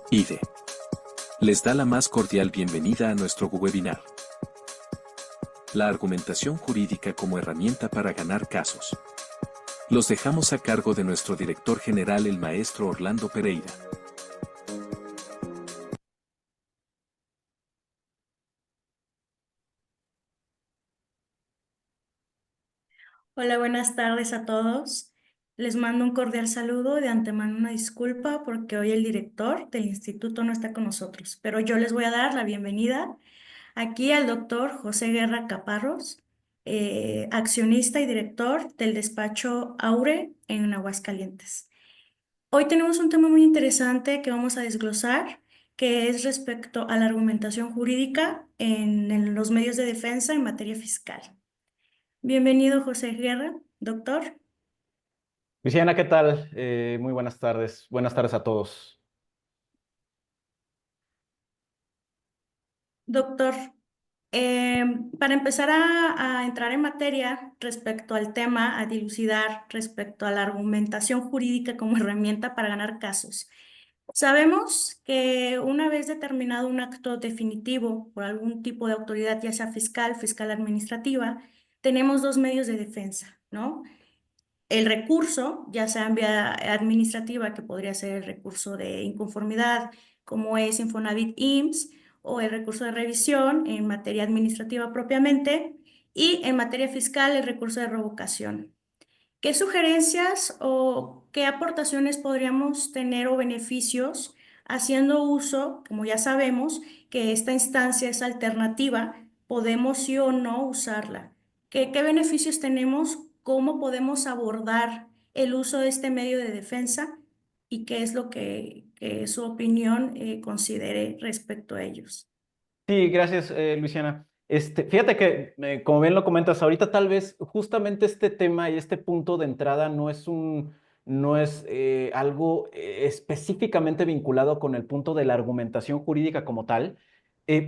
IDE. Les da la más cordial bienvenida a nuestro webinar. La argumentación jurídica como herramienta para ganar casos. Los dejamos a cargo de nuestro director general, el maestro Orlando Pereira. Hola, buenas tardes a todos. Les mando un cordial saludo, de antemano una disculpa porque hoy el director del instituto no está con nosotros, pero yo les voy a dar la bienvenida aquí al doctor José Guerra Caparros, accionista y director del despacho Aure en Aguascalientes. Hoy tenemos un tema muy interesante que vamos a desglosar, que es respecto a la argumentación jurídica en los medios de defensa en materia fiscal. Bienvenido, José Guerra, doctor. Luciana, ¿qué tal? Muy buenas tardes. Buenas tardes a todos. Doctor, eh, para empezar a entrar en materia respecto al tema, a dilucidar respecto a la argumentación jurídica como herramienta para ganar casos. Sabemos que una vez determinado un acto definitivo por algún tipo de autoridad, ya sea fiscal, fiscal administrativa, tenemos dos medios de defensa, ¿no? El recurso, ya sea en vía administrativa, que podría ser el recurso de inconformidad, como es Infonavit IMSS, o el recurso de revisión en materia administrativa propiamente, y en materia fiscal el recurso de revocación. ¿Qué sugerencias o qué aportaciones podríamos tener o beneficios haciendo uso, como ya sabemos, que esta instancia es alternativa, podemos sí o no usarla? ¿Qué beneficios tenemos? ¿Cómo podemos abordar el uso de este medio de defensa? ¿Y qué es lo que su opinión considere respecto a ellos? Sí, gracias, Luciana. Fíjate que, como bien lo comentas, ahorita tal vez justamente este tema y este punto de entrada no es algo específicamente vinculado con el punto de la argumentación jurídica como tal,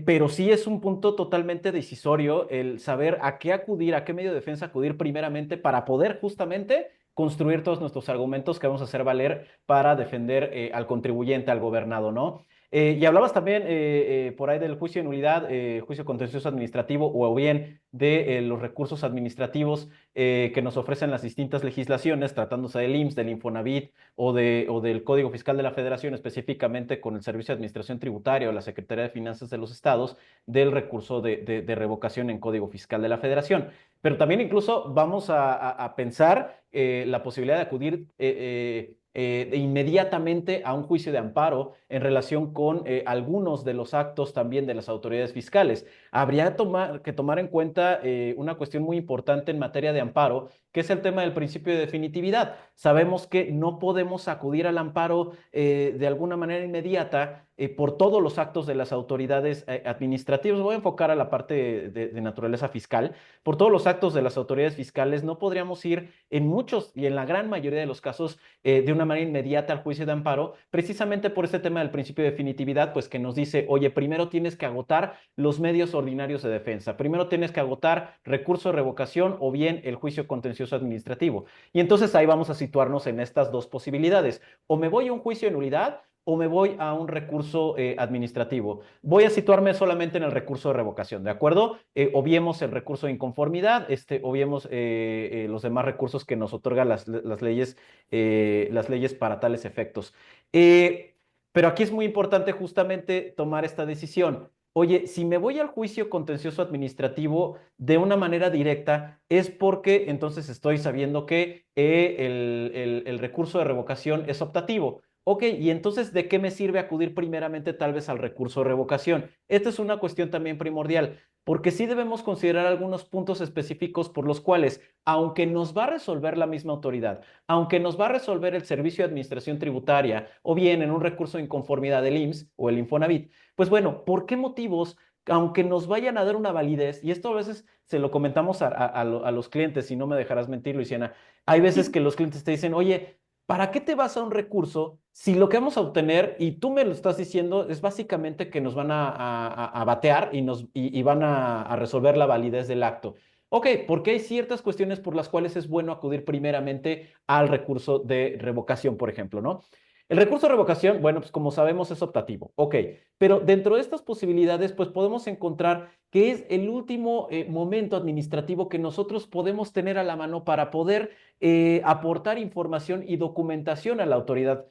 pero sí es un punto totalmente decisorio el saber a qué acudir, a qué medio de defensa acudir primeramente para poder justamente construir todos nuestros argumentos que vamos a hacer valer para defender al contribuyente, al gobernado, ¿no? Y hablabas también por ahí del juicio de nulidad, juicio contencioso administrativo o bien de los recursos administrativos que nos ofrecen las distintas legislaciones, tratándose del IMSS, del Infonavit o del Código Fiscal de la Federación, específicamente con el Servicio de Administración Tributaria o la Secretaría de Finanzas de los Estados, del recurso de revocación en Código Fiscal de la Federación. Pero también incluso vamos a pensar la posibilidad de acudir inmediatamente a un juicio de amparo en relación con algunos de los actos también de las autoridades fiscales. Habría que tomar en cuenta una cuestión muy importante en materia de amparo, que es el tema del principio de definitividad. Sabemos que no podemos acudir al amparo de alguna manera inmediata por todos los actos de las autoridades administrativas. Voy a enfocar a la parte de naturaleza fiscal. Por todos los actos de las autoridades fiscales no podríamos ir en muchos y en la gran mayoría de los casos de una manera inmediata al juicio de amparo, precisamente por este tema del principio de definitividad, pues que nos dice, oye, primero tienes que agotar los medios ordinarios de defensa, primero tienes que agotar recurso de revocación o bien el juicio contencioso administrativo. Y entonces ahí vamos a situarnos en estas dos posibilidades. O me voy a un juicio de nulidad o me voy a un recurso administrativo. Voy a situarme solamente en el recurso de revocación, ¿de acuerdo? Obviemos el recurso de inconformidad, obviemos los demás recursos que nos otorgan las leyes para tales efectos. Pero aquí es muy importante justamente tomar esta decisión. Oye, si me voy al juicio contencioso administrativo de una manera directa, es porque entonces estoy sabiendo que el recurso de revocación es optativo. Ok, y entonces, ¿de qué me sirve acudir primeramente tal vez al recurso de revocación? Esta es una cuestión también primordial, porque sí debemos considerar algunos puntos específicos por los cuales, aunque nos va a resolver la misma autoridad, aunque nos va a resolver el Servicio de Administración Tributaria o bien en un recurso de inconformidad del IMSS o el Infonavit, pues bueno, ¿por qué motivos, aunque nos vayan a dar una validez, y esto a veces se lo comentamos a los clientes, si no me dejarás mentir, Luisiana, hay veces que los clientes te dicen, oye, ¿para qué te vas a un recurso si lo que vamos a obtener, y tú me lo estás diciendo, es básicamente que nos van a batear y van a resolver la validez del acto? Ok, porque hay ciertas cuestiones por las cuales es bueno acudir primeramente al recurso de revocación, por ejemplo, ¿no? El recurso de revocación, bueno, pues como sabemos es optativo, ok, pero dentro de estas posibilidades, pues podemos encontrar que es el último momento administrativo que nosotros podemos tener a la mano para poder aportar información y documentación a la autoridad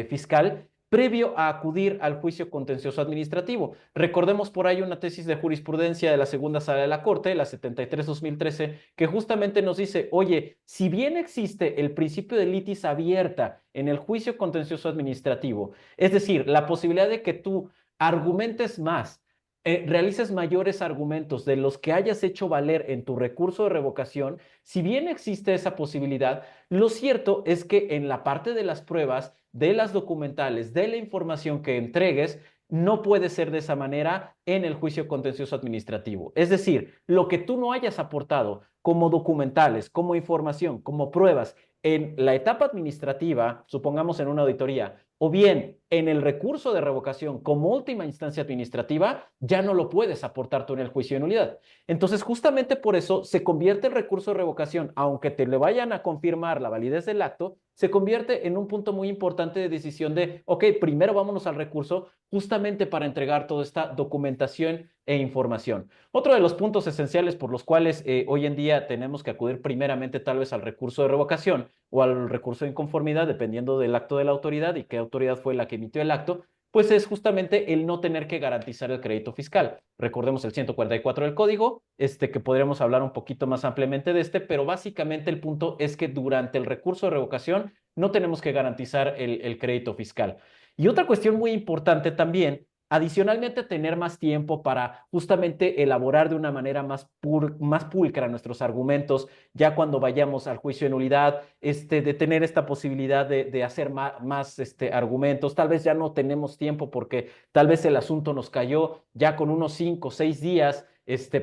fiscal previo a acudir al juicio contencioso administrativo. Recordemos por ahí una tesis de jurisprudencia de la segunda sala de la Corte, la 73-2013, que justamente nos dice, oye, si bien existe el principio de litis abierta en el juicio contencioso administrativo, es decir, la posibilidad de que tú argumentes más, realices mayores argumentos de los que hayas hecho valer en tu recurso de revocación, si bien existe esa posibilidad, lo cierto es que en la parte de las pruebas, de las documentales, de la información que entregues, no puede ser de esa manera en el juicio contencioso administrativo. Es decir, lo que tú no hayas aportado como documentales, como información, como pruebas en la etapa administrativa, supongamos en una auditoría, o bien en el recurso de revocación como última instancia administrativa, ya no lo puedes aportar tú en el juicio de nulidad. Entonces, justamente por eso se convierte el recurso de revocación, aunque te le vayan a confirmar la validez del acto, se convierte en un punto muy importante de decisión de, ok, primero vámonos al recurso justamente para entregar toda esta documentación e información. Otro de los puntos esenciales por los cuales hoy en día tenemos que acudir primeramente tal vez al recurso de revocación o al recurso de inconformidad, dependiendo del acto de la autoridad y qué autoridad fue la que emitió el acto, pues es justamente el no tener que garantizar el crédito fiscal. Recordemos el 144 del código, que podríamos hablar un poquito más ampliamente de pero básicamente el punto es que durante el recurso de revocación no tenemos que garantizar el crédito fiscal. Y otra cuestión muy importante también, adicionalmente tener más tiempo para justamente elaborar de una manera más pulcra nuestros argumentos, ya cuando vayamos al juicio de nulidad, de tener esta posibilidad de hacer más argumentos. Tal vez ya no tenemos tiempo porque tal vez el asunto nos cayó ya con unos 5 o 6 días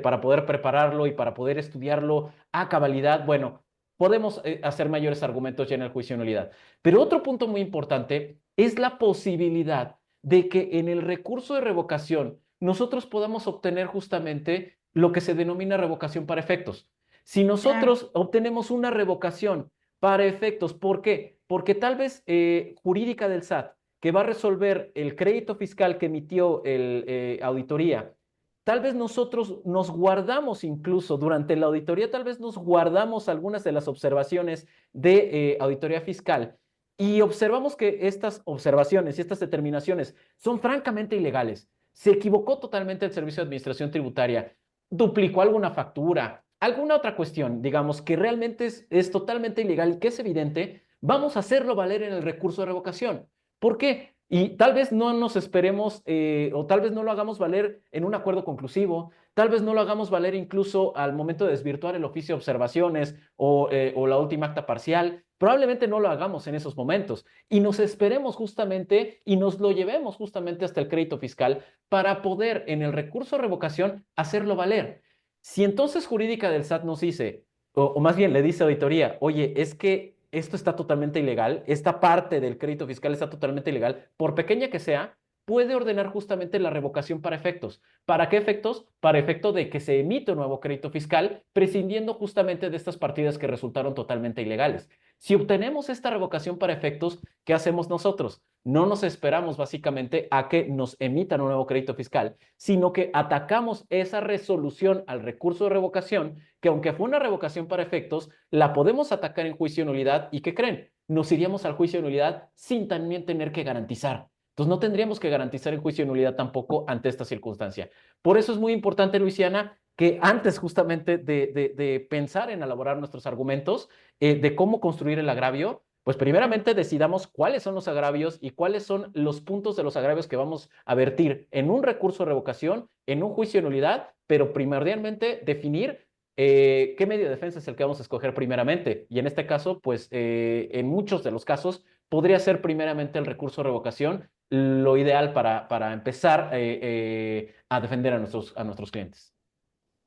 para poder prepararlo y para poder estudiarlo a cabalidad. Bueno, podemos hacer mayores argumentos ya en el juicio de nulidad. Pero otro punto muy importante es la posibilidad de que en el recurso de revocación nosotros podamos obtener justamente lo que se denomina revocación para efectos. Si Claro. nosotros obtenemos una revocación para efectos, ¿por qué? Porque tal vez jurídica del SAT, que va a resolver el crédito fiscal que emitió el auditoría, tal vez nosotros nos guardamos incluso durante la auditoría, tal vez nos guardamos algunas de las observaciones de auditoría fiscal y observamos que estas observaciones y estas determinaciones son francamente ilegales. Se equivocó totalmente el Servicio de Administración Tributaria, duplicó alguna factura, alguna otra cuestión, digamos, que realmente es totalmente ilegal y que es evidente, vamos a hacerlo valer en el recurso de revocación. ¿Por qué? Y tal vez no nos esperemos o tal vez no lo hagamos valer en un acuerdo conclusivo, tal vez no lo hagamos valer incluso al momento de desvirtuar el oficio de observaciones o la última acta parcial. Probablemente no lo hagamos en esos momentos y nos esperemos justamente y nos lo llevemos justamente hasta el crédito fiscal para poder en el recurso de revocación hacerlo valer. Si entonces jurídica del SAT nos dice, o más bien le dice a auditoría, oye, es que esto está totalmente ilegal, esta parte del crédito fiscal está totalmente ilegal, por pequeña que sea, puede ordenar justamente la revocación para efectos. ¿Para qué efectos? Para efecto de que se emite un nuevo crédito fiscal, prescindiendo justamente de estas partidas que resultaron totalmente ilegales. Si obtenemos esta revocación para efectos, ¿qué hacemos nosotros? No nos esperamos básicamente a que nos emitan un nuevo crédito fiscal, sino que atacamos esa resolución al recurso de revocación, que aunque fue una revocación para efectos, la podemos atacar en juicio de nulidad y ¿qué creen? Nos iríamos al juicio de nulidad sin también tener que garantizar. Entonces no tendríamos que garantizar el juicio de nulidad tampoco ante esta circunstancia. Por eso es muy importante, Luisiana, que antes justamente de pensar en elaborar nuestros argumentos, de cómo construir el agravio, pues primeramente decidamos cuáles son los agravios y cuáles son los puntos de los agravios que vamos a vertir en un recurso de revocación, en un juicio de nulidad, pero primordialmente definir qué medio de defensa es el que vamos a escoger primeramente. Y en este caso, pues en muchos de los casos, podría ser primeramente el recurso de revocación lo ideal para empezar a defender a nuestros clientes.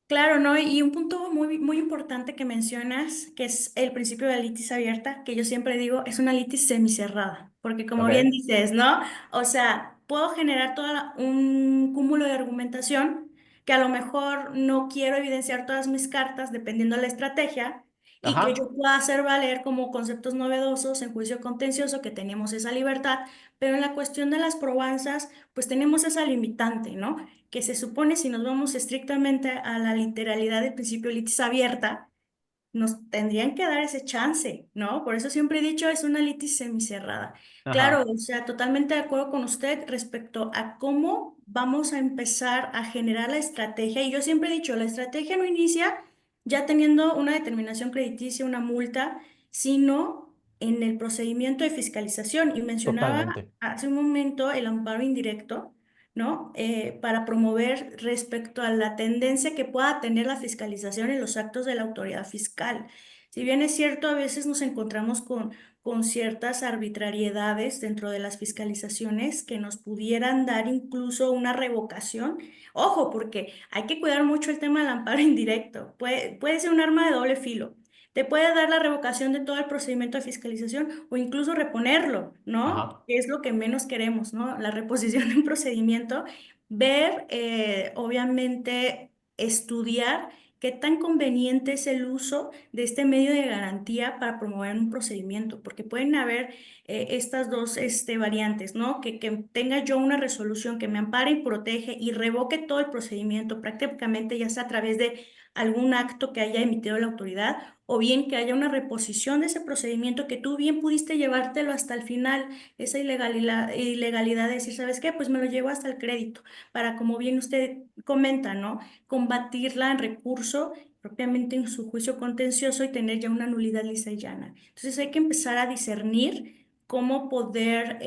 Claro, ¿no? Y un punto muy, muy importante que mencionas, que es el principio de la litis abierta, que yo siempre digo es una litis semicerrada, porque como bien Ok. dices, ¿no? O sea, puedo generar todo un cúmulo de argumentación que a lo mejor no quiero evidenciar todas mis cartas dependiendo de la estrategia, y que Ajá, yo pueda hacer valer como conceptos novedosos en juicio contencioso, que tenemos esa libertad, pero en la cuestión de las probanzas, pues tenemos esa limitante, ¿no? Que se supone, si nos vamos estrictamente a la literalidad del principio litis abierta, nos tendrían que dar ese chance, ¿no? Por eso siempre he dicho, es una litis semicerrada. Claro, ajá, o sea, totalmente de acuerdo con usted respecto a cómo vamos a empezar a generar la estrategia. Y yo siempre he dicho, la estrategia no inicia ya teniendo una determinación crediticia, una multa, sino en el procedimiento de fiscalización. Y mencionaba totalmente. hace un momento el amparo indirecto, ¿no? Para promover respecto a la tendencia que pueda tener la fiscalización en los actos de la autoridad fiscal. Si bien es cierto, a veces nos encontramos con ciertas arbitrariedades dentro de las fiscalizaciones que nos pudieran dar incluso una revocación. Ojo, porque hay que cuidar mucho el tema del amparo indirecto. Puede ser un arma de doble filo. Te puede dar la revocación de todo el procedimiento de fiscalización o incluso reponerlo, ¿no? Ajá. Que es lo que menos queremos, ¿no? La reposición de un procedimiento. Ver, obviamente, estudiar qué tan conveniente es el uso de este medio de garantía para promover un procedimiento, porque pueden haber estas dos variantes, ¿no? Que tenga yo una resolución que me ampare y protege y revoque todo el procedimiento prácticamente, ya sea a través de algún acto que haya emitido la autoridad o bien que haya una reposición de ese procedimiento que tú bien pudiste llevártelo hasta el final, esa ilegalidad de decir, ¿sabes qué? Pues me lo llevo hasta el crédito, para, como bien usted comenta, ¿no? Combatirla en recurso, propiamente en su juicio contencioso y tener ya una nulidad lisa y llana. Entonces hay que empezar a discernir cómo poder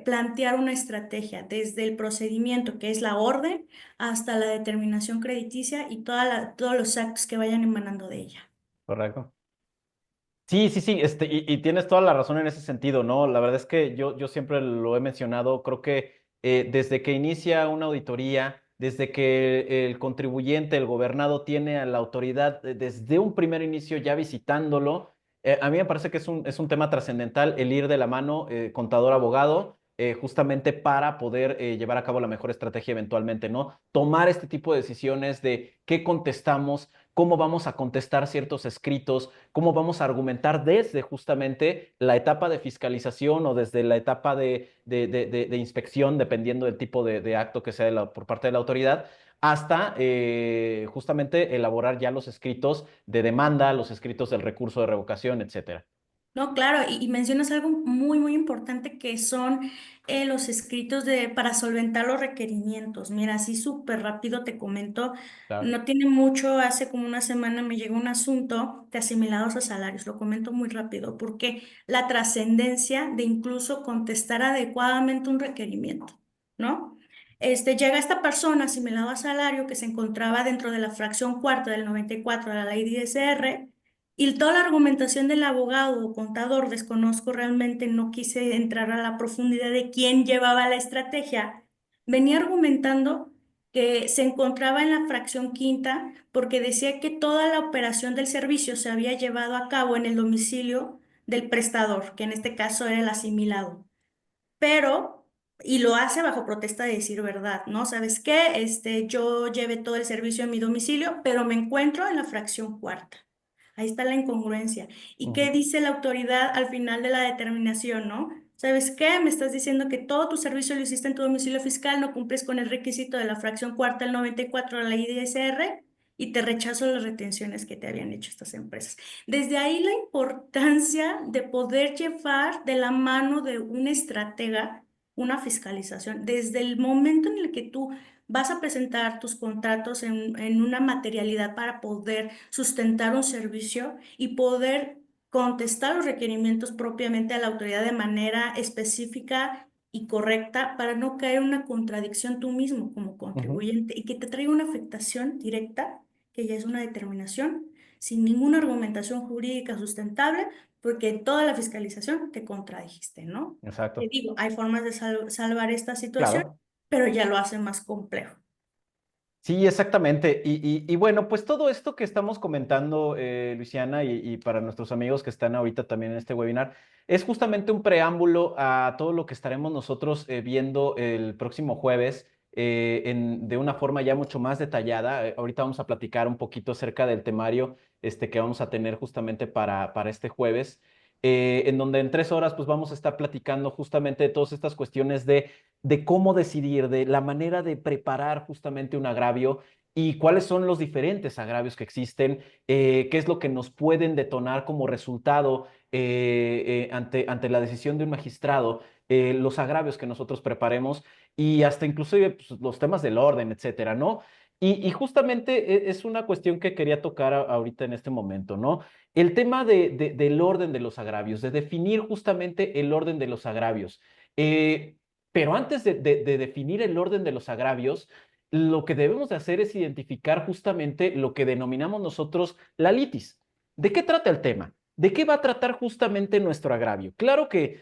plantear una estrategia desde el procedimiento, que es la orden, hasta la determinación crediticia y todos los actos que vayan emanando de ella. Correcto. Sí, sí, sí, y tienes toda la razón en ese sentido, ¿no? La verdad es que yo siempre lo he mencionado, creo que desde que inicia una auditoría, desde que el contribuyente, el gobernado, tiene a la autoridad desde un primer inicio ya visitándolo, a mí me parece que es un tema trascendental el ir de la mano contador-abogado, justamente para poder llevar a cabo la mejor estrategia eventualmente, ¿no? Tomar este tipo de decisiones de qué contestamos, cómo vamos a contestar ciertos escritos, cómo vamos a argumentar desde justamente la etapa de fiscalización o desde la etapa de inspección, dependiendo del tipo de acto que sea por parte de la autoridad, hasta justamente elaborar ya los escritos de demanda, los escritos del recurso de revocación, etcétera. No, claro, y mencionas algo muy, muy importante que son los escritos para solventar los requerimientos. Mira, así súper rápido te comento, Claro. no tiene mucho, hace como una semana me llegó un asunto de asimilados a salarios, lo comento muy rápido, porque la trascendencia de incluso contestar adecuadamente un requerimiento, ¿no? Llega esta persona asimilado a salario que se encontraba dentro de la fracción cuarta del 94 de la ley 10R y toda la argumentación del abogado o contador, desconozco realmente, no quise entrar a la profundidad de quién llevaba la estrategia, venía argumentando que se encontraba en la fracción quinta porque decía que toda la operación del servicio se había llevado a cabo en el domicilio del prestador, que en este caso era el asimilado. Pero, y lo hace bajo protesta de decir verdad, ¿no? ¿Sabes qué? Yo llevé todo el servicio en mi domicilio, pero me encuentro en la fracción cuarta. Ahí está la incongruencia. ¿Y qué Ujú, dice la autoridad al final de la determinación, no? ¿Sabes qué? Me estás diciendo que todo tu servicio lo hiciste en tu domicilio fiscal, no cumples con el requisito de la fracción cuarta del 94 de la ley IDSR y te rechazo las retenciones que te habían hecho estas empresas. Desde ahí la importancia de poder llevar de la mano de un estratega una fiscalización. Desde el momento en el que tú vas a presentar tus contratos en una materialidad para poder sustentar un servicio y poder contestar los requerimientos propiamente a la autoridad de manera específica y correcta para no caer en una contradicción tú mismo como ujú. contribuyente y que te traiga una afectación directa, que ya es una determinación, sin ninguna argumentación jurídica sustentable, porque en toda la fiscalización te contradijiste, ¿no? Te Exacto. digo, hay formas de salvar esta situación, Claro. pero ya lo hace más complejo. Sí, exactamente. Y bueno, pues todo esto que estamos comentando, Luisiana, y para nuestros amigos que están ahorita también en este webinar, es justamente un preámbulo a todo lo que estaremos nosotros viendo el próximo jueves de una forma ya mucho más detallada. Ahorita vamos a platicar un poquito acerca del temario que vamos a tener justamente para este jueves, en donde en 3 horas pues vamos a estar platicando justamente de todas estas cuestiones de cómo decidir, de la manera de preparar justamente un agravio y cuáles son los diferentes agravios que existen, qué es lo que nos pueden detonar como resultado ante la decisión de un magistrado, los agravios que nosotros preparemos y hasta inclusive pues, los temas del orden, etcétera, ¿no? Y justamente es una cuestión que quería tocar ahorita en este momento, ¿no? El tema del orden de los agravios, de definir justamente el orden de los agravios. Pero antes de definir el orden de los agravios, lo que debemos de hacer es identificar justamente lo que denominamos nosotros la litis. ¿De qué trata el tema? ¿De qué va a tratar justamente nuestro agravio? Claro que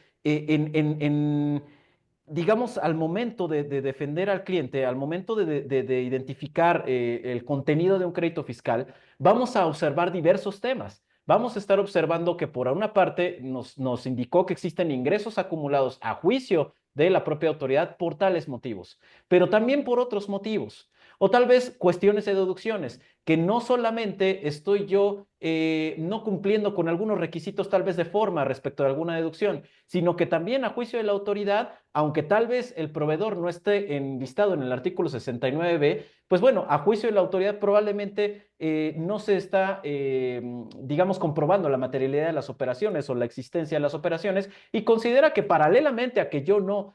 digamos, al momento de defender al cliente, al momento de identificar el contenido de un crédito fiscal, vamos a observar diversos temas. Vamos a estar observando que por una parte nos indicó que existen ingresos acumulados a juicio de la propia autoridad por tales motivos, pero también por otros motivos. O tal vez cuestiones de deducciones, que no solamente estoy yo no cumpliendo con algunos requisitos tal vez de forma respecto de alguna deducción, sino que también a juicio de la autoridad, aunque tal vez el proveedor no esté enlistado en el artículo 69b, pues bueno, a juicio de la autoridad probablemente no se está, digamos, comprobando la materialidad de las operaciones o la existencia de las operaciones y considera que paralelamente a que yo no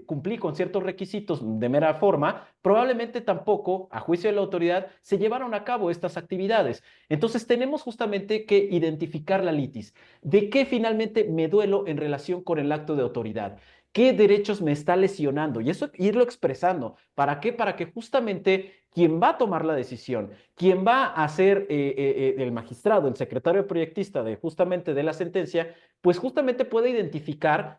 cumplí con ciertos requisitos de mera forma, probablemente tampoco, a juicio de la autoridad, se llevaron a cabo estas actividades. Entonces tenemos justamente que identificar la litis. ¿De qué finalmente me duelo en relación con el acto de autoridad? ¿Qué derechos me está lesionando? Y eso irlo expresando. ¿Para qué? Para que justamente quien va a tomar la decisión, quien va a ser el magistrado, el secretario proyectista de justamente de la sentencia, pues justamente pueda identificar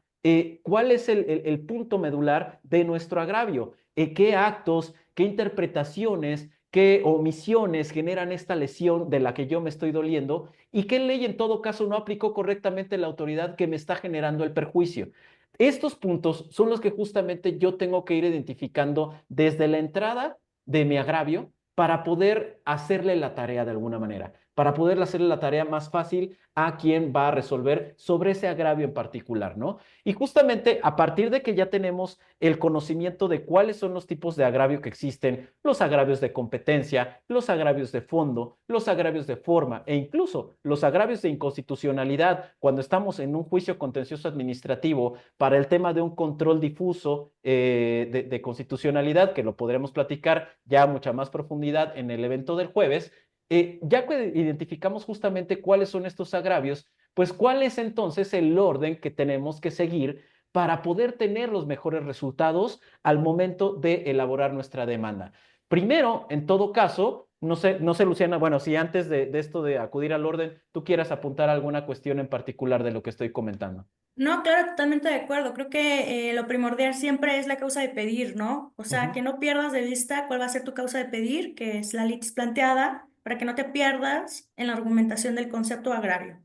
cuál es el punto medular de nuestro agravio, qué actos, qué interpretaciones, qué omisiones generan esta lesión de la que yo me estoy doliendo y qué ley en todo caso no aplicó correctamente la autoridad que me está generando el perjuicio. Estos puntos son los que justamente yo tengo que ir identificando desde la entrada de mi agravio para poder hacerle la tarea de alguna manera, para poder hacerle la tarea más fácil a quien va a resolver sobre ese agravio en particular, ¿no? Y justamente a partir de que ya tenemos el conocimiento de cuáles son los tipos de agravio que existen, los agravios de competencia, los agravios de fondo, los agravios de forma e incluso los agravios de inconstitucionalidad cuando estamos en un juicio contencioso administrativo para el tema de un control difuso de constitucionalidad, que lo podremos platicar ya a mucha más profundidad en el evento del jueves, ya que identificamos justamente cuáles son estos agravios, pues cuál es entonces el orden que tenemos que seguir para poder tener los mejores resultados al momento de elaborar nuestra demanda. Primero, en todo caso, no sé, Luciana, bueno, si antes de esto de acudir al orden, tú quieras apuntar alguna cuestión en particular de lo que estoy comentando. No, claro, totalmente de acuerdo. Creo que lo primordial siempre es la causa de pedir, ¿no? O sea, que no pierdas de vista cuál va a ser tu causa de pedir, que es la litis planteada, para que no te pierdas en la argumentación del concepto agrario.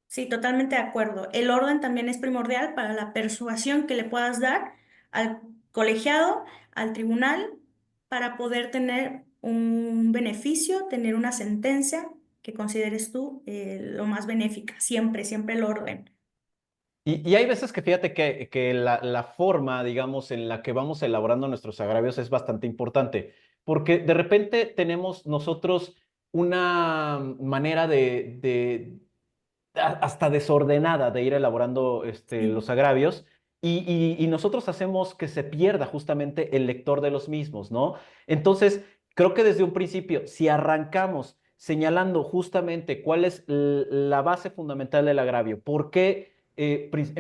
Sí, totalmente de acuerdo. El orden también es primordial para la persuasión que le puedas dar al colegiado, al tribunal, para poder tener un beneficio, tener una sentencia que consideres tú lo más benéfica. Siempre, siempre el orden. Y hay veces que fíjate que la forma, digamos, en la que vamos elaborando nuestros agravios es bastante importante, porque de repente tenemos nosotros una manera hasta desordenada de ir elaborando los Sí. agravios y nosotros hacemos que se pierda justamente el lector de los mismos, ¿no? Entonces, creo que desde un principio, si arrancamos señalando justamente cuál es la base fundamental del agravio, por qué,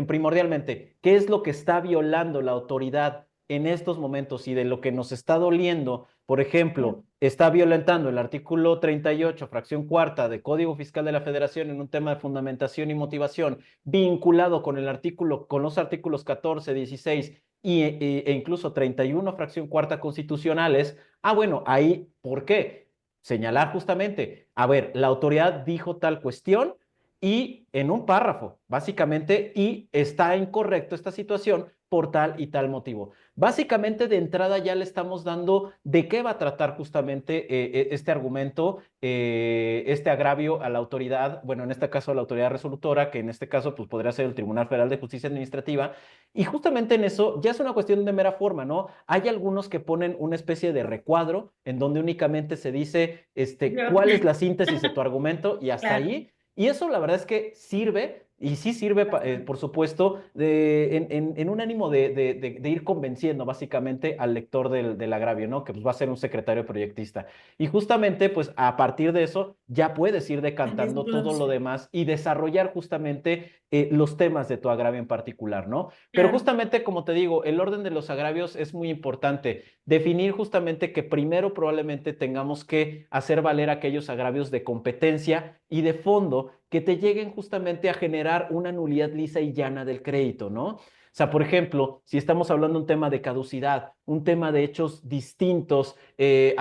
primordialmente, qué es lo que está violando la autoridad en estos momentos y de lo que nos está doliendo, por ejemplo, está violentando el artículo 38, fracción cuarta de Código Fiscal de la Federación en un tema de fundamentación y motivación, vinculado con los artículos 14, 16 e incluso 31, fracción cuarta constitucionales. Bueno, ahí, ¿por qué? Señalar justamente, a ver, la autoridad dijo tal cuestión y en un párrafo, básicamente, y está incorrecto esta situación por tal y tal motivo. Básicamente, de entrada ya le estamos dando de qué va a tratar justamente este argumento, este agravio a la autoridad, bueno, en este caso a la autoridad resolutora, que en este caso pues podría ser el Tribunal Federal de Justicia Administrativa, y justamente en eso ya es una cuestión de mera forma, ¿no? Hay algunos que ponen una especie de recuadro en donde únicamente se dice Yo, cuál es la síntesis de tu argumento y hasta claro, ahí. Y eso la verdad es que sirve, y sí sirve, por supuesto, en un ánimo de ir convenciendo básicamente al lector del agravio, ¿no? Que pues, va a ser un secretario proyectista. Y justamente, pues a partir de eso, ya puedes ir el decantando todo lo desglose, demás y desarrollar justamente los temas de tu agravio en particular, ¿no? Pero claro, justamente, como te digo, el orden de los agravios es muy importante. Definir justamente que primero probablemente tengamos que hacer valer aquellos agravios de competencia y de fondo que te lleguen justamente a generar una nulidad lisa y llana del crédito, ¿no? O sea, por ejemplo, si estamos hablando de un tema de caducidad, un tema de hechos distintos de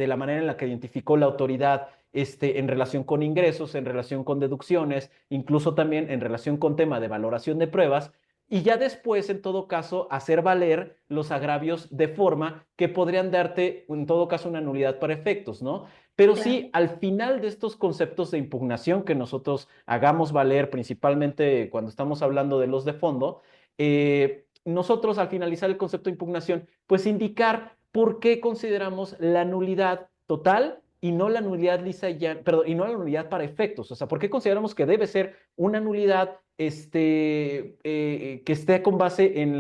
la manera en la que identificó la autoridad en relación con ingresos, en relación con deducciones, incluso también en relación con tema de valoración de pruebas, y ya después, en todo caso, hacer valer los agravios de forma que podrían darte, en todo caso, una nulidad para efectos, ¿no? Pero claro. sí, al final de estos conceptos de impugnación que nosotros hagamos valer, principalmente cuando estamos hablando de los de fondo, nosotros al finalizar el concepto de impugnación, pues indicar por qué consideramos la nulidad total y no la nulidad lisa ya, perdón, y no la nulidad para efectos. O sea, ¿por qué consideramos que debe ser una nulidad que esté con base en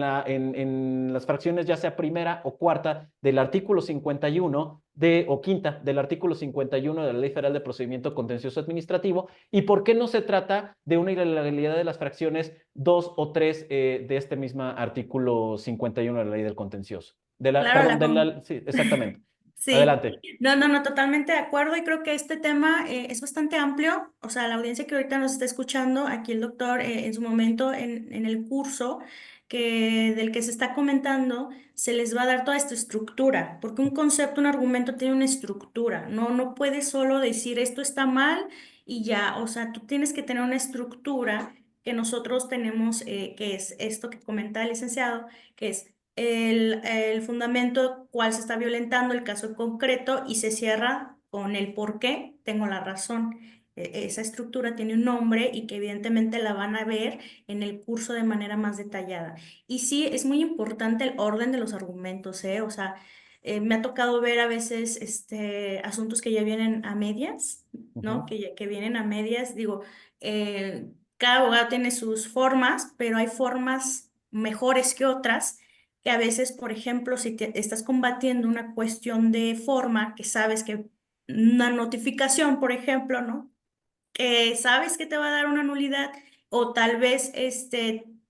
las fracciones ya sea primera o cuarta del artículo 51 o quinta del artículo 51 de la Ley Federal de Procedimiento Contencioso Administrativo? ¿Y por qué no se trata de una ilegalidad de las fracciones 2 o 3 de este mismo artículo 51 de la Ley del Contencioso? Claro, Perdón, sí, exactamente. sí, Adelante. no, totalmente de acuerdo y creo que este tema es bastante amplio, o sea, la audiencia que ahorita nos está escuchando, aquí el doctor en su momento en el curso del que se está comentando, se les va a dar toda esta estructura, porque un concepto, un argumento tiene una estructura, no puedes solo decir esto está mal y ya, o sea, tú tienes que tener una estructura que nosotros tenemos, que es esto que comenta el licenciado, que es el fundamento cuál se está violentando, el caso concreto, y se cierra con el por qué tengo la razón. Esa estructura tiene un nombre y que evidentemente la van a ver en el curso de manera más detallada. Y sí, es muy importante el orden de los argumentos, ¿eh? O sea, me ha tocado ver a veces asuntos que ya vienen a medias, ¿no? Ujú. Que vienen a medias. Digo, cada abogado tiene sus formas, pero hay formas mejores que otras que a veces, por ejemplo, si estás combatiendo una cuestión de forma, que sabes que una notificación, por ejemplo, ¿no? Que sabes que te va a dar una nulidad o tal vez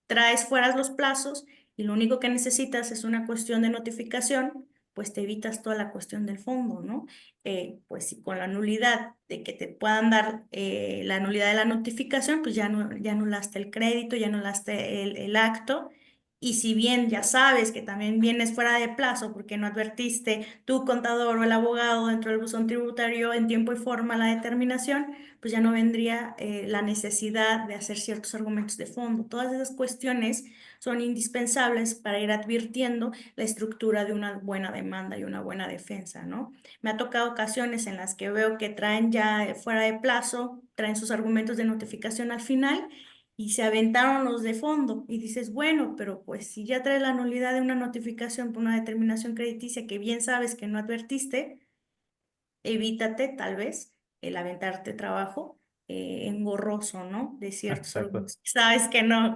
traes fuera los plazos y lo único que necesitas es una cuestión de notificación, pues te evitas toda la cuestión del fondo, ¿no? Pues si con la nulidad de que te puedan dar la nulidad de la notificación, pues ya anulaste el crédito, ya anulaste el acto. Y si bien ya sabes que también vienes fuera de plazo porque no advertiste tu contador o el abogado dentro del buzón tributario en tiempo y forma la determinación, pues ya no vendría la necesidad de hacer ciertos argumentos de fondo. Todas esas cuestiones son indispensables para ir advirtiendo la estructura de una buena demanda y una buena defensa, ¿no? Me ha tocado ocasiones en las que veo que traen ya fuera de plazo, traen sus argumentos de notificación al final y se aventaron los de fondo y dices, bueno, pero pues si ya traes la nulidad de una notificación por una determinación crediticia que bien sabes que no advertiste, evítate tal vez el aventarte trabajo engorroso, ¿no? De ciertos Exacto. alumnos. Sabes que no.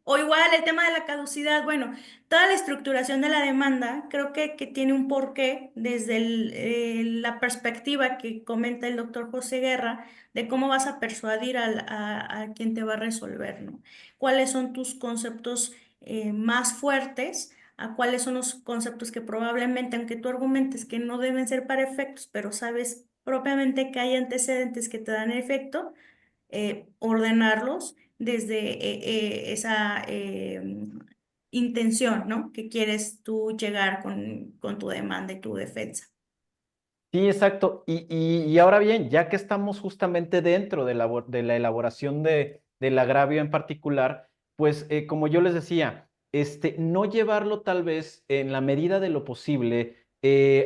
O igual el tema de la caducidad, bueno, toda la estructuración de la demanda creo que tiene un porqué desde la perspectiva que comenta el doctor José Guerra de cómo vas a persuadir a quien te va a resolver, ¿no? ¿Cuáles son tus conceptos más fuertes? ¿A cuáles son los conceptos que probablemente, aunque tú argumentes que no deben ser para efectos, pero sabes propiamente que hay antecedentes que te dan efecto? Ordenarlos desde esa intención, ¿no? Que quieres tú llegar con tu demanda y tu defensa. Sí, exacto. Y ahora bien, ya que estamos justamente dentro de la elaboración del agravio en particular, pues como yo les decía, no llevarlo tal vez en la medida de lo posible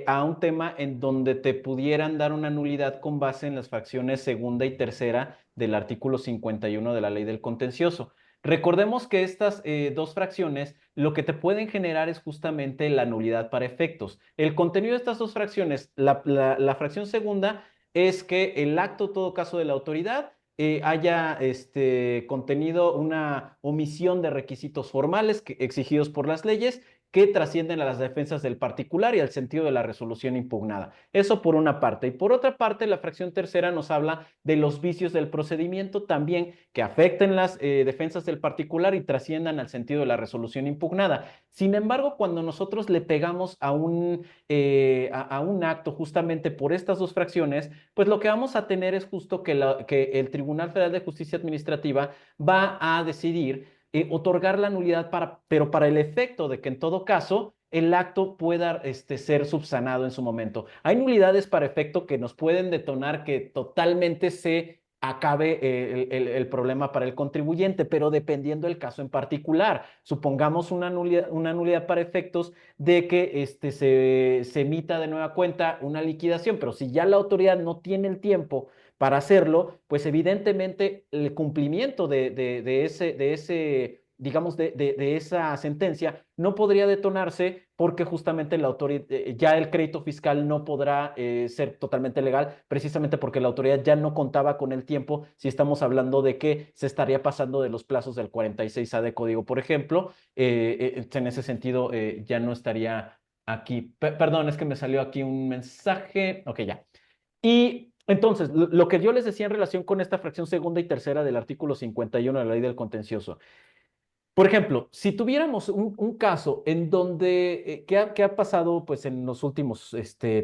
a un tema en donde te pudieran dar una nulidad con base en las fracciones segunda y tercera del artículo 51 de la Ley del Contencioso. Recordemos que estas dos fracciones lo que te pueden generar es justamente la nulidad para efectos. El contenido de estas dos fracciones, la fracción segunda es que el acto, en todo caso, de la autoridad haya contenido una omisión de requisitos formales exigidos por las leyes que trascienden a las defensas del particular y al sentido de la resolución impugnada. Eso por una parte. Y por otra parte, la fracción tercera nos habla de los vicios del procedimiento también que afecten las defensas del particular y trasciendan al sentido de la resolución impugnada. Sin embargo, cuando nosotros le pegamos a un acto justamente por estas dos fracciones, pues lo que vamos a tener es justo que el Tribunal Federal de Justicia Administrativa va a decidir otorgar la nulidad pero para el efecto de que en todo caso el acto pueda ser subsanado en su momento. Hay nulidades para efecto que nos pueden detonar que totalmente se acabe el problema para el contribuyente, pero dependiendo del caso en particular. Supongamos una nulidad para efectos de que se emita de nueva cuenta una liquidación, pero si ya la autoridad no tiene el tiempo para hacerlo, pues evidentemente el cumplimiento digamos, de esa sentencia no podría detonarse porque justamente la autoridad, ya el crédito fiscal no podrá ser totalmente legal, precisamente porque la autoridad ya no contaba con el tiempo si estamos hablando de que se estaría pasando de los plazos del 46A de código, por ejemplo, en ese sentido ya no estaría aquí. Perdón, es que me salió aquí un mensaje. Ok, ya. Y entonces, lo que yo les decía en relación con esta fracción segunda y tercera del artículo 51 de la Ley del Contencioso. Por ejemplo, si tuviéramos un caso en donde, ¿qué ha pasado pues en los últimos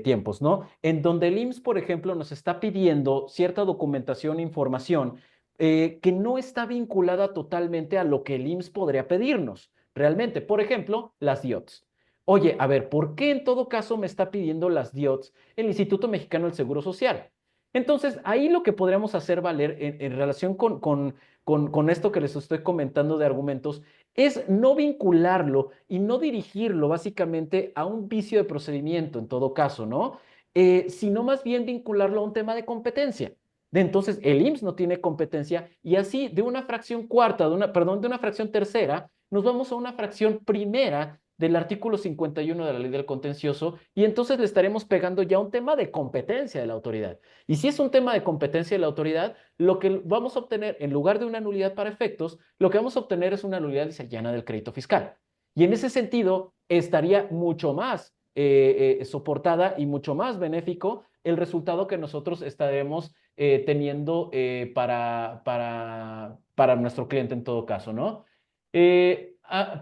tiempos, ¿no? En donde el IMSS, por ejemplo, nos está pidiendo cierta documentación e información que no está vinculada totalmente a lo que el IMSS podría pedirnos, realmente. Por ejemplo, las DIOTS. Oye, a ver, ¿por qué en todo caso me está pidiendo las DIOTS el Instituto Mexicano del Seguro Social? Entonces, ahí lo que podríamos hacer valer en relación con esto que les estoy comentando de argumentos, es no vincularlo y no dirigirlo básicamente a un vicio de procedimiento en todo caso, ¿no? Sino más bien vincularlo a un tema de competencia. Entonces, el IMSS no tiene competencia y así de una fracción cuarta, de una fracción tercera, nos vamos a una fracción primera del artículo 51 de la Ley del Contencioso y entonces le estaremos pegando ya un tema de competencia de la autoridad. Y si es un tema de competencia de la autoridad, lo que vamos a obtener, en lugar de una nulidad para efectos, lo que vamos a obtener es una nulidad llana del crédito fiscal. Y en ese sentido, estaría mucho más soportada y mucho más benéfico el resultado que nosotros estaremos teniendo para nuestro cliente en todo caso, ¿no?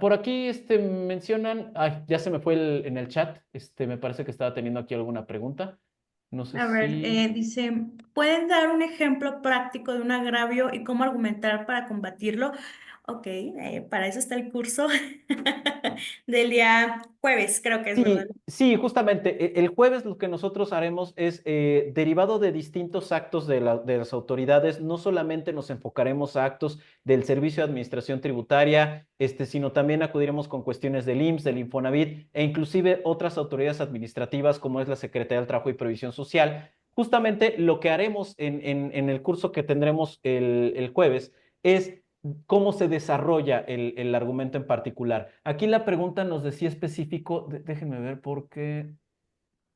Por aquí mencionan, ya se me fue en el chat, me parece que estaba teniendo aquí alguna pregunta. No sé A ver, si... dice, ¿pueden dar un ejemplo práctico de un agravio y cómo argumentar para combatirlo? Ok, para eso está el curso del día jueves, creo que es, ¿verdad? Sí, sí, justamente. El jueves lo que nosotros haremos es, derivado de distintos actos de las autoridades, no solamente nos enfocaremos a actos del Servicio de Administración Tributaria, sino también acudiremos con cuestiones del IMSS, del Infonavit e inclusive otras autoridades administrativas como es la Secretaría del Trabajo y Previsión Social. Justamente lo que haremos en el curso que tendremos el jueves es cómo se desarrolla el argumento en particular. Aquí la pregunta nos decía específico, déjenme ver por qué,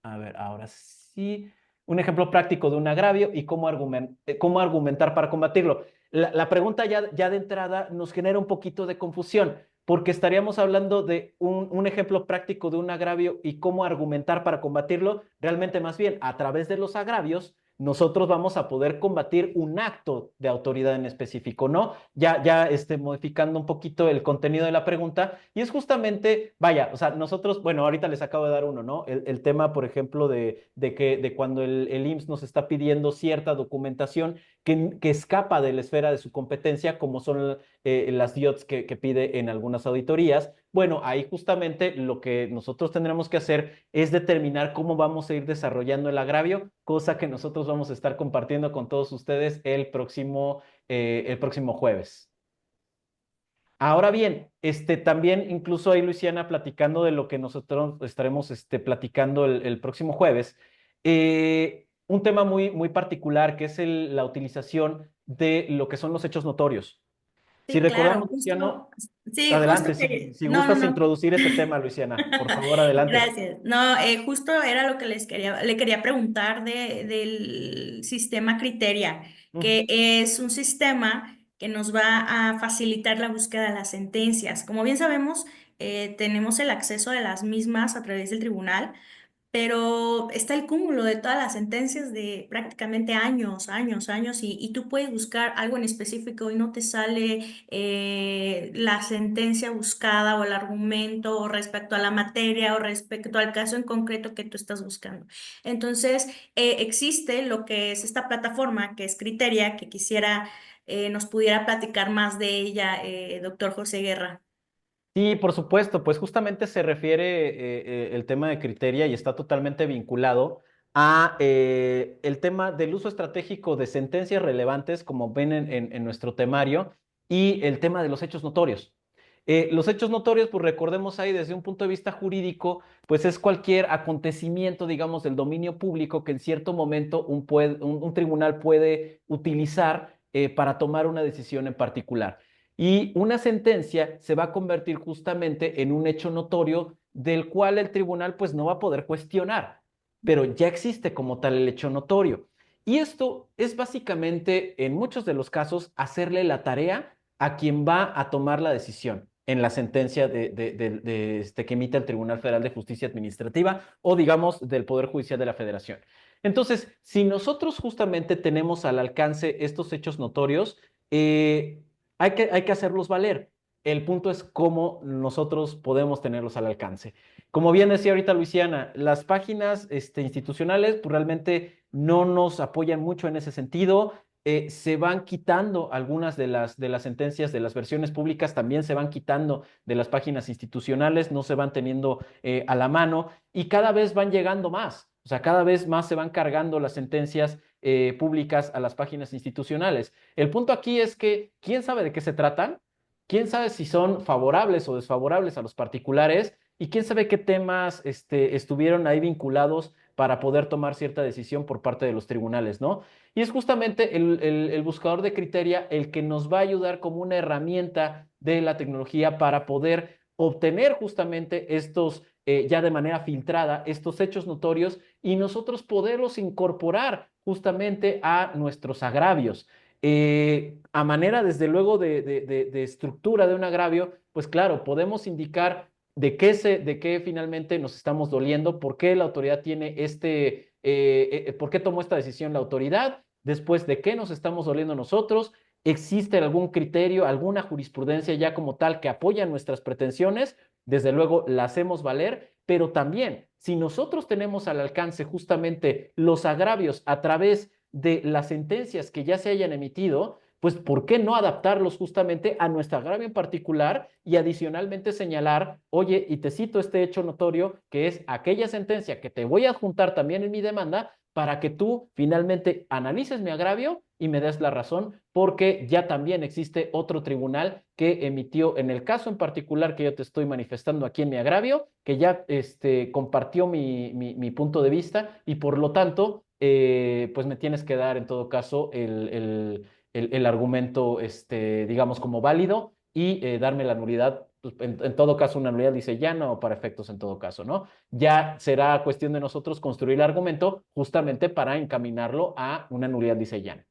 a ver, ahora sí, un ejemplo práctico de un agravio y cómo argumentar para combatirlo. La pregunta ya de entrada nos genera un poquito de confusión, porque estaríamos hablando de un ejemplo práctico de un agravio y cómo argumentar para combatirlo, realmente más bien a través de los agravios nosotros vamos a poder combatir un acto de autoridad en específico, ¿no? Ya modificando un poquito el contenido de la pregunta, y es justamente, vaya, o sea, nosotros, bueno, ahorita les acabo de dar uno, ¿no? El tema, por ejemplo, de cuando el IMSS nos está pidiendo cierta documentación que escapa de la esfera de su competencia, como son las DIOTs que pide en algunas auditorías. Bueno, ahí justamente lo que nosotros tendremos que hacer es determinar cómo vamos a ir desarrollando el agravio, cosa que nosotros vamos a estar compartiendo con todos ustedes el próximo jueves. Ahora bien, también incluso ahí Luisiana platicando de lo que nosotros estaremos platicando el próximo jueves, un tema muy, muy particular que es la utilización de lo que son los hechos notorios. Si Sí, claro, recordamos, Luciano, justo, sí, justo adelante, que, si no, no, gustas no. introducir ese tema, Luisiana, por favor, adelante. Gracias. No, justo era lo que le quería preguntar del sistema Criteria, Mm. que es un sistema que nos va a facilitar la búsqueda de las sentencias. Como bien sabemos, tenemos el acceso de las mismas a través del tribunal, pero está el cúmulo de todas las sentencias de prácticamente años, años, años, y tú puedes buscar algo en específico y no te sale la sentencia buscada o el argumento o respecto a la materia o respecto al caso en concreto que tú estás buscando. Entonces, existe lo que es esta plataforma, que es Criteria, que quisiera nos pudiera platicar más de ella, doctor José Guerra. Sí, por supuesto, pues justamente se refiere el tema de criteria y está totalmente vinculado a el tema del uso estratégico de sentencias relevantes, como ven en nuestro temario, y el tema de los hechos notorios. Los hechos notorios, pues recordemos ahí desde un punto de vista jurídico, pues es cualquier acontecimiento, digamos, del dominio público que en cierto momento un tribunal puede utilizar para tomar una decisión en particular. Y una sentencia se va a convertir justamente en un hecho notorio del cual el tribunal pues no va a poder cuestionar, pero ya existe como tal el hecho notorio. Y esto es básicamente, en muchos de los casos, hacerle la tarea a quien va a tomar la decisión en la sentencia que emite el Tribunal Federal de Justicia Administrativa o, digamos, del Poder Judicial de la Federación. Entonces, si nosotros justamente tenemos al alcance estos hechos notorios, hay que hacerlos valer. El punto es cómo nosotros podemos tenerlos al alcance. Como bien decía ahorita Luisiana, las páginas institucionales pues, realmente no nos apoyan mucho en ese sentido. Se van quitando algunas de las sentencias de las versiones públicas, también se van quitando de las páginas institucionales, no se van teniendo a la mano y cada vez van llegando más. O sea, cada vez más se van cargando las sentencias públicas a las páginas institucionales. El punto aquí es que, ¿quién sabe de qué se tratan? ¿Quién sabe si son favorables o desfavorables a los particulares? ¿Y quién sabe qué temas estuvieron ahí vinculados para poder tomar cierta decisión por parte de los tribunales, ¿no? Y es justamente el buscador de criteria el que nos va a ayudar como una herramienta de la tecnología para poder obtener justamente estos, ya de manera filtrada, estos hechos notorios y nosotros poderlos incorporar justamente a nuestros agravios. A manera, desde luego, de estructura de un agravio, pues claro, podemos indicar de qué finalmente nos estamos doliendo, por qué la autoridad tiene por qué tomó esta decisión la autoridad, después de qué nos estamos doliendo nosotros, existe algún criterio, alguna jurisprudencia ya como tal que apoya nuestras pretensiones, desde luego la hacemos valer, pero también si nosotros tenemos al alcance justamente los agravios a través de las sentencias que ya se hayan emitido, pues ¿por qué no adaptarlos justamente a nuestro agravio en particular y adicionalmente señalar, oye, y te cito este hecho notorio, que es aquella sentencia que te voy a adjuntar también en mi demanda para que tú finalmente analices mi agravio y me des la razón, porque ya también existe otro tribunal que emitió, en el caso en particular que yo te estoy manifestando aquí en mi agravio, que ya compartió mi punto de vista y por lo tanto, pues me tienes que dar en todo caso el argumento, digamos, como válido y darme la nulidad, pues, en todo caso, una nulidad dice ya no, para efectos en todo caso, ¿no? Ya será cuestión de nosotros construir el argumento justamente para encaminarlo a una nulidad dice ya.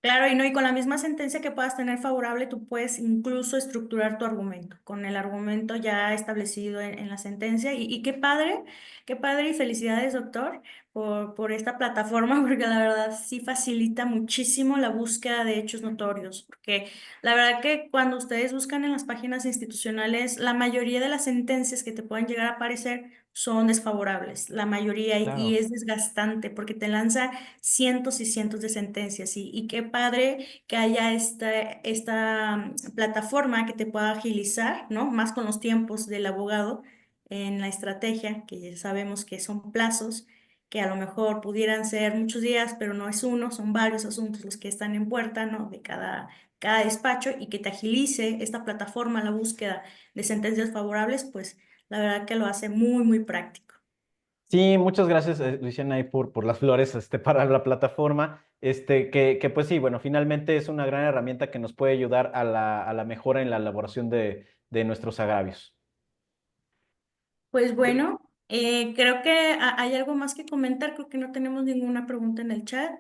Claro, y no, y con la misma sentencia que puedas tener favorable, tú puedes incluso estructurar tu argumento, con el argumento ya establecido en la sentencia. Y qué padre y felicidades, doctor, por esta plataforma, porque la verdad sí facilita muchísimo la búsqueda de hechos notorios, porque la verdad que cuando ustedes buscan en las páginas institucionales, la mayoría de las sentencias que te puedan llegar a aparecer son desfavorables, la mayoría, y Claro. es desgastante porque te lanza cientos y cientos de sentencias y qué padre que haya esta plataforma que te pueda agilizar, ¿no? Más con los tiempos del abogado en la estrategia, que ya sabemos que son plazos, que a lo mejor pudieran ser muchos días, pero no es uno, son varios asuntos los que están en puerta, ¿no? De cada despacho y que te agilice esta plataforma la búsqueda de sentencias favorables, pues la verdad que lo hace muy, muy práctico. Sí, muchas gracias, Luciana, ahí por las flores para la plataforma. Que pues sí, bueno, finalmente es una gran herramienta que nos puede ayudar a la mejora en la elaboración de nuestros agravios. Pues bueno, creo que hay algo más que comentar, creo que no tenemos ninguna pregunta en el chat.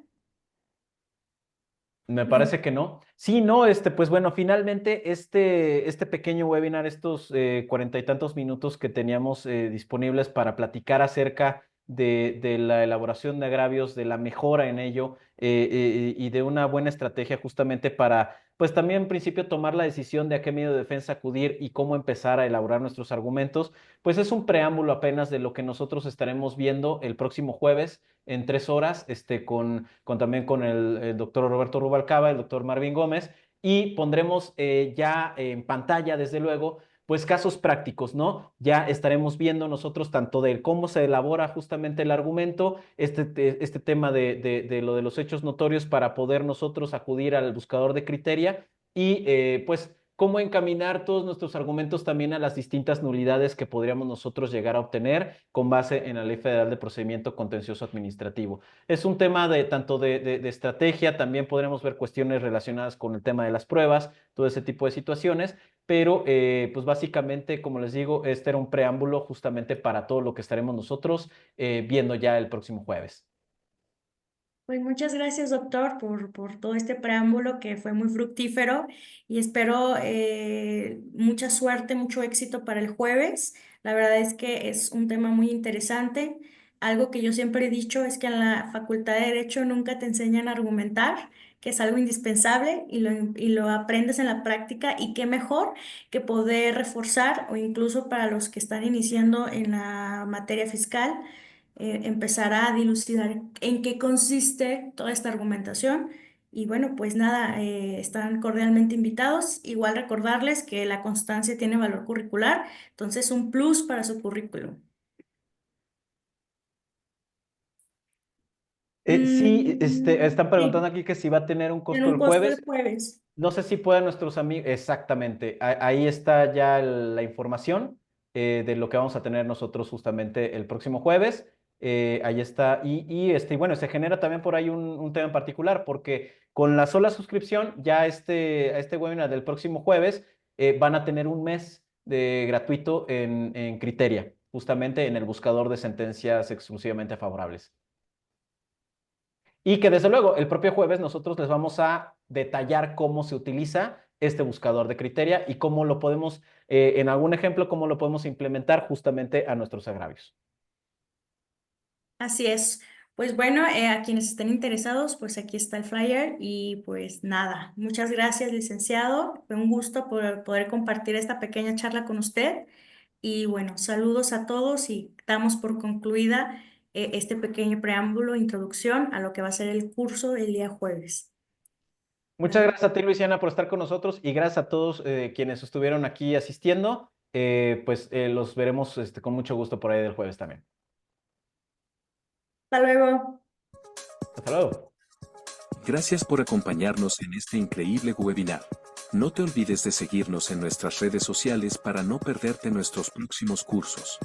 Me No. parece que no. Sí, no, pues bueno, finalmente este pequeño webinar, estos 40 y tantos minutos que teníamos disponibles para platicar acerca de la elaboración de agravios, de la mejora en ello y de una buena estrategia justamente para, pues también en principio tomar la decisión de a qué medio de defensa acudir y cómo empezar a elaborar nuestros argumentos, pues es un preámbulo apenas de lo que nosotros estaremos viendo el próximo jueves en 3 horas, también con el doctor Roberto Rubalcaba, el doctor Marvin Gómez, y pondremos ya en pantalla, desde luego, pues casos prácticos, ¿no? Ya estaremos viendo nosotros tanto de cómo se elabora justamente el argumento, este tema de lo de los hechos notorios para poder nosotros acudir al buscador de criteria y pues cómo encaminar todos nuestros argumentos también a las distintas nulidades que podríamos nosotros llegar a obtener con base en la Ley Federal de Procedimiento Contencioso Administrativo. Es un tema tanto de estrategia, también podremos ver cuestiones relacionadas con el tema de las pruebas, todo ese tipo de situaciones, pero pues básicamente, como les digo, este era un preámbulo justamente para todo lo que estaremos nosotros viendo ya el próximo jueves. Pues muchas gracias, doctor, por todo este preámbulo que fue muy fructífero y espero mucha suerte, mucho éxito para el jueves. La verdad es que es un tema muy interesante. Algo que yo siempre he dicho es que en la Facultad de Derecho nunca te enseñan a argumentar, que es algo indispensable y lo aprendes en la práctica y qué mejor que poder reforzar o incluso para los que están iniciando en la materia fiscal empezar a dilucidar en qué consiste toda esta argumentación. Y bueno, pues nada, están cordialmente invitados. Igual recordarles que la constancia tiene valor curricular, entonces un plus para su currículum. Sí, están preguntando Sí, aquí que si va a tener un tiene costo un el costo el jueves. jueves. No sé si puedan nuestros amigos, exactamente, ahí está ya la información de lo que vamos a tener nosotros justamente el próximo jueves. Ahí está, y bueno, se genera también por ahí un tema en particular, porque con la sola suscripción, ya a este webinar del próximo jueves, van a tener un mes de gratuito en Criteria, justamente en el buscador de sentencias exclusivamente favorables. Y que desde luego el propio jueves nosotros les vamos a detallar cómo se utiliza este buscador de criteria y cómo lo podemos, en algún ejemplo, cómo lo podemos implementar justamente a nuestros agravios. Así es. Pues bueno, a quienes estén interesados, pues aquí está el flyer y pues nada, muchas gracias, licenciado. Fue un gusto poder compartir esta pequeña charla con usted. Y bueno, saludos a todos y damos por concluida este pequeño preámbulo, introducción a lo que va a ser el curso el día jueves. Muchas gracias a ti, Luisiana, por estar con nosotros y gracias a todos quienes estuvieron aquí asistiendo. Los veremos con mucho gusto por ahí del jueves también. Hasta luego. Hasta luego. Gracias por acompañarnos en este increíble webinar. No te olvides de seguirnos en nuestras redes sociales para no perderte nuestros próximos cursos.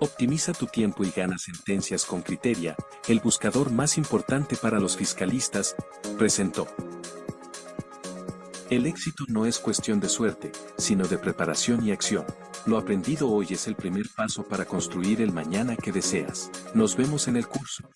Optimiza tu tiempo y gana sentencias con Criteria, el buscador más importante para los fiscalistas, presentó. El éxito no es cuestión de suerte, sino de preparación y acción. Lo aprendido hoy es el primer paso para construir el mañana que deseas. Nos vemos en el curso.